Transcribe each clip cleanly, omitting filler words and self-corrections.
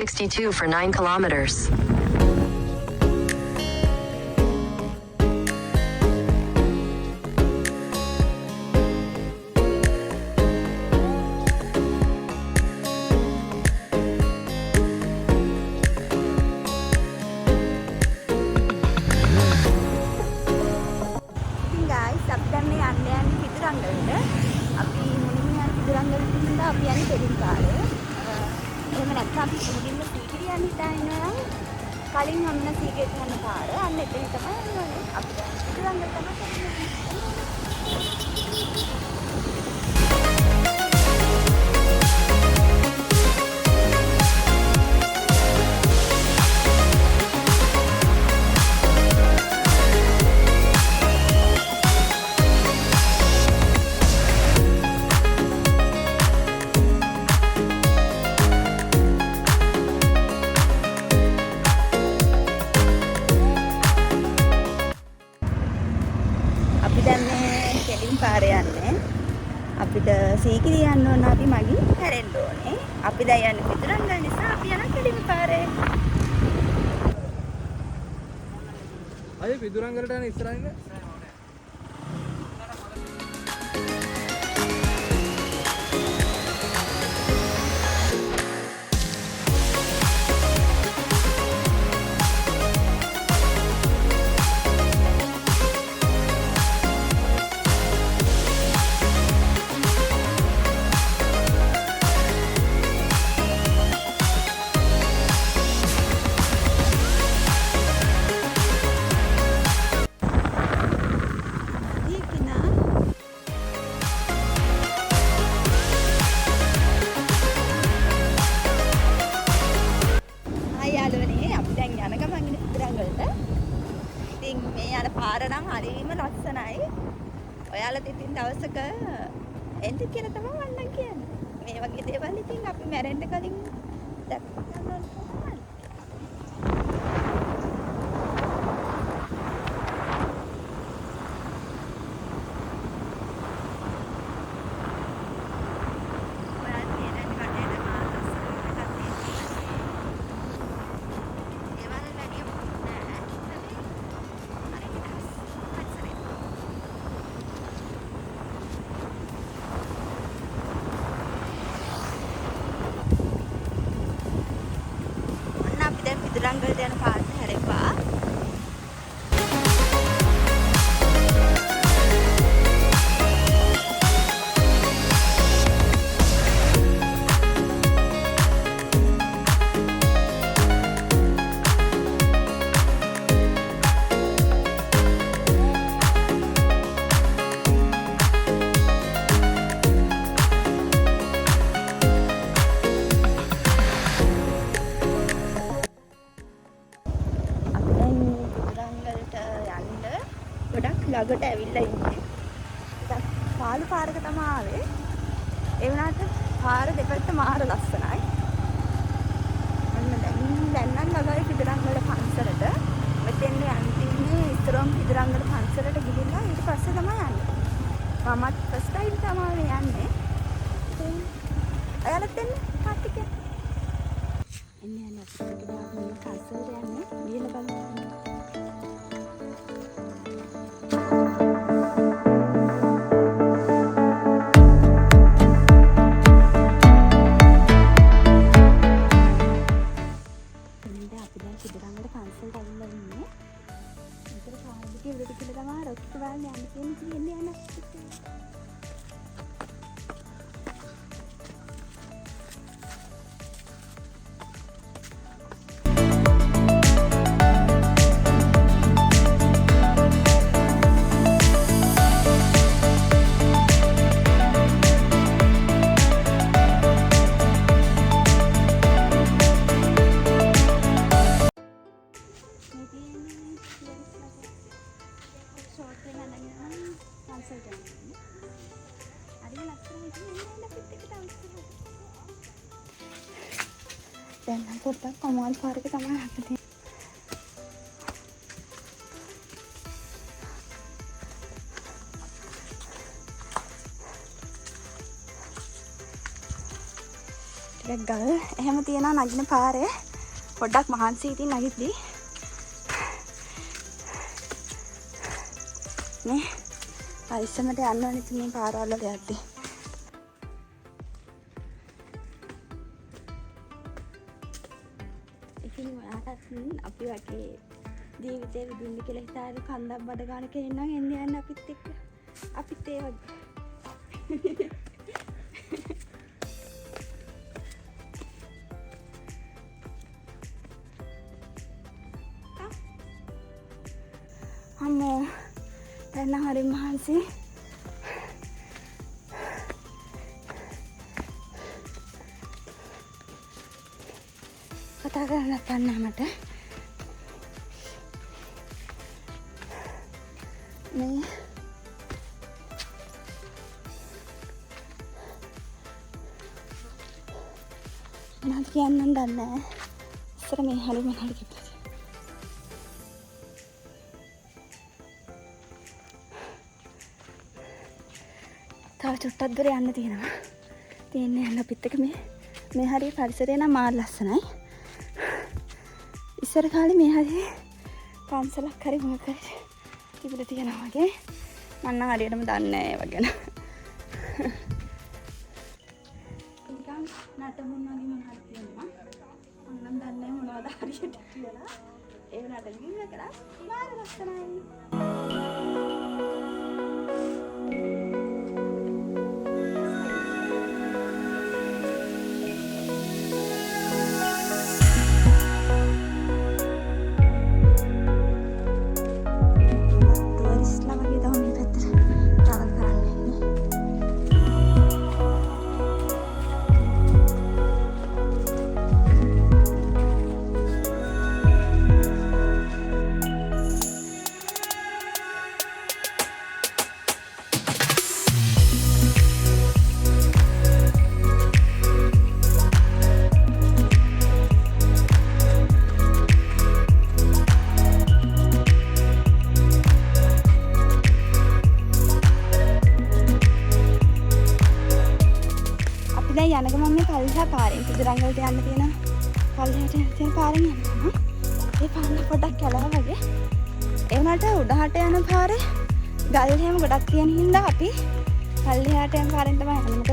62 for 9 kilometers. guys, අපි දැන් මේ යන්නේ පිටුරංගලට. අපි මුලින්ම යන පිටුරංගලට ඉඳලා අපි යන්නේ දෙලින් පාරේ. එහෙම නැත්නම් අපි මුලින්ම සීගිරිය යන්න හිතානවා නම් කලින් හම්න සීගිරියට යන පාර. අන්න එතන තමයි යන්නේ. අපි දැන් පිටුරංගල තමයි යන්නේ. අපිට සීගිරිය යන්න ඕන අපි මගින් හැරෙන්න ඕනේ. අපි දැන් යන්නේ පිටුරංගල නිසා අපි යන කෙලිම පාරේ. අය පිටුරංගලට යන ඉස්සරහින් පාර නම් හරිම ලස්සනයි. ඔයාලා ඉතින් දවසක එන්න කියලා තමයි මම කියන්නේ. මේ වගේ දේවල් ඉතින් අපි මැරෙන්න කලින් දැක් ගන්න ඕනේ. පිටුරංගලට යන පාරට හැරෙපා. ළඟට ඇවිල්ලා ඉන්නේ. පාළු පාරක තමයි ආවේ. ඒ වුණාට පාර දෙපැත්ත මාර ලස්සනයි. දැන් නම් ළඟයි පිටුරංගල පන්සලට. මෙතෙන් යන්නේ ඉතරම් පිටුරංගල පන්සලට ගිහිල්ලා ඊට පස්සේ තමයි යන්නේ. මමත් ෆස්ට් ටයිම් තමයි යන්නේ. ඔයාලත් එන්න කාටික. එන්නේ යන්න අපිට ගිහින් පන්සලට යන්නේ. ගිහලා බලන්න. දැන් නම් පොඩ්ඩක් කමාල් පාරක තමයි යන්නේ. ටිකක් ගල් එහෙම තියෙනවා නගින පාරේ. පොඩ්ඩක් මහන්සි ඉතින් නගිද්දී. නේ අයිස්සමට යන්න ඕනේ ඉතින් මේ පාරවල් වල යද්දී. ඉතින් ඔයාටත් අපි වගේ ජීවිතේ විඳින්න කියලා හිතාගෙන කන්දක් බඩ ගන්න කෙනෙක් නම් එන්න යන්න අපිත් එක්ක. අපිත් ඒ වගේ. අම්මෝ දැන් හරි මහන්සි. කතා කරන්න නැත්නම් මට මේ මොනවද කියන්න දන්නේ නැහැ. ඉස්සර මේ හරි මොනවද කිව්වද? තව චුට්ටක් දුර යන්න තියෙනවා. තියෙන්නේ යන්න අපිත් එක මේ හරිය පරිසරය නම් මාර ලස්සනයි. ඉස්සර කාලේ මේ හරිය පන්සලක් හරි මොකක් හරි තිබිලා තියෙනවා වගේ. මම නම් හරියටම දන්නේ නැහැ ඒව ගැන. නිකන් නටමුන් වගේ මොනවද තියෙනවා. මම නම් දන්නේ නැහැ මොනවද හරියට කියලා. ඒ වුණාට ගිහින් කරා මාර ලස්සනයි. යනක මම මේ පල්ලෙහා පාරෙන් පිටරංගලට යන්න තියෙන පල්ලෙහාට යන තියෙන පාරෙන් යනවා. ඒ පාර පොඩ්ඩක් කැලව වගේ. ඒ වුණාට උඩහට යන පාරේ ගල් එහෙම ගොඩක් තියෙන හින්දා අපි පල්ලෙහාට යන පාරෙන් තමයි යන්නේ. මොකද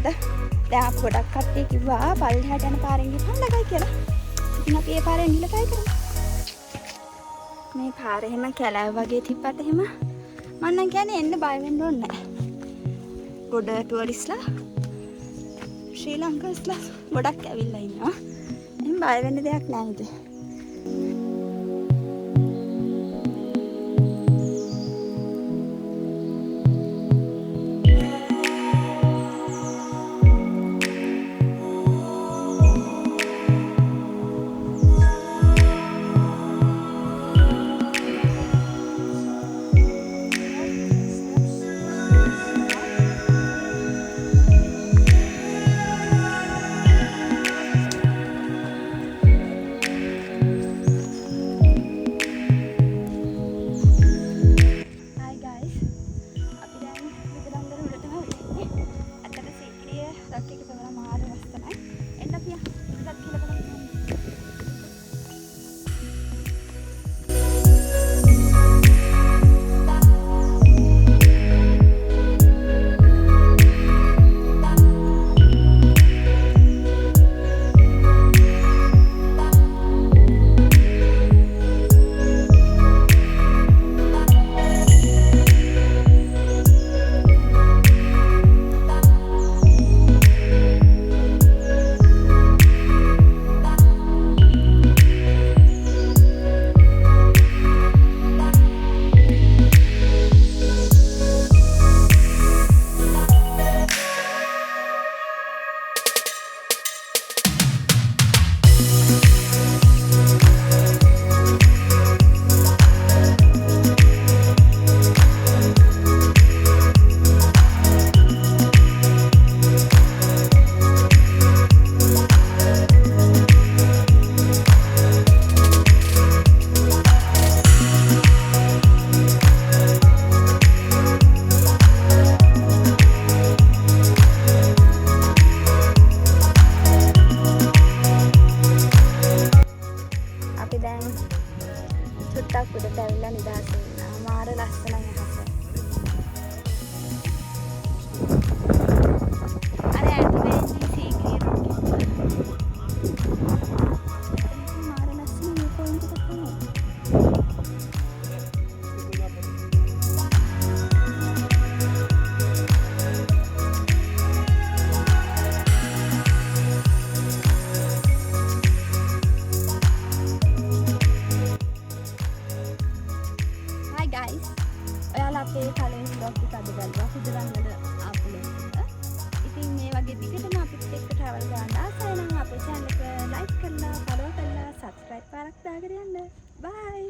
දැන් අපි ගොඩක් කට්ටිය කිව්වා පල්ලෙහාට යන පාරෙන් ගිහම ළඟයි කියලා. ඉතින් අපි ඒ පාරෙන් ගිහලා try කරමු. මේ පාරේ එහෙම කැලව වගේ තිබ්බට එහෙම මම නම් කියන්නේ එන්න බය වෙන්න ඕනේ නැහැ. ගොඩ ටුවරිස්ලා ශ්‍රී ලංකාස්ලා ගොඩක් ඇවිල්ලා ඉන්නවා. එහෙනම් බය වෙන්න දෙයක් නැහැ ඉතින්. අපි දැන් චුට්ටක් උඩට ඇවිල්ලා නිදහස් වෙනවා. මාර ලස්සනයි අහස. අර ඇතුලේ සීග්‍රිය මාර ලස්සන මේ පොයින්ට් එක තමයි. ඔයාලා අපේ පළවෙනි vlog එක අද බලුවා කුදුරංගල ආපු එක. ඉතින් මේ වගේ දිගටම අපිත් එක්ක travel කරන්න ආසයි නම් අපේ channel එක like කරලා follow කරලා subscribe පාරක් දාගෙන යන්න. bye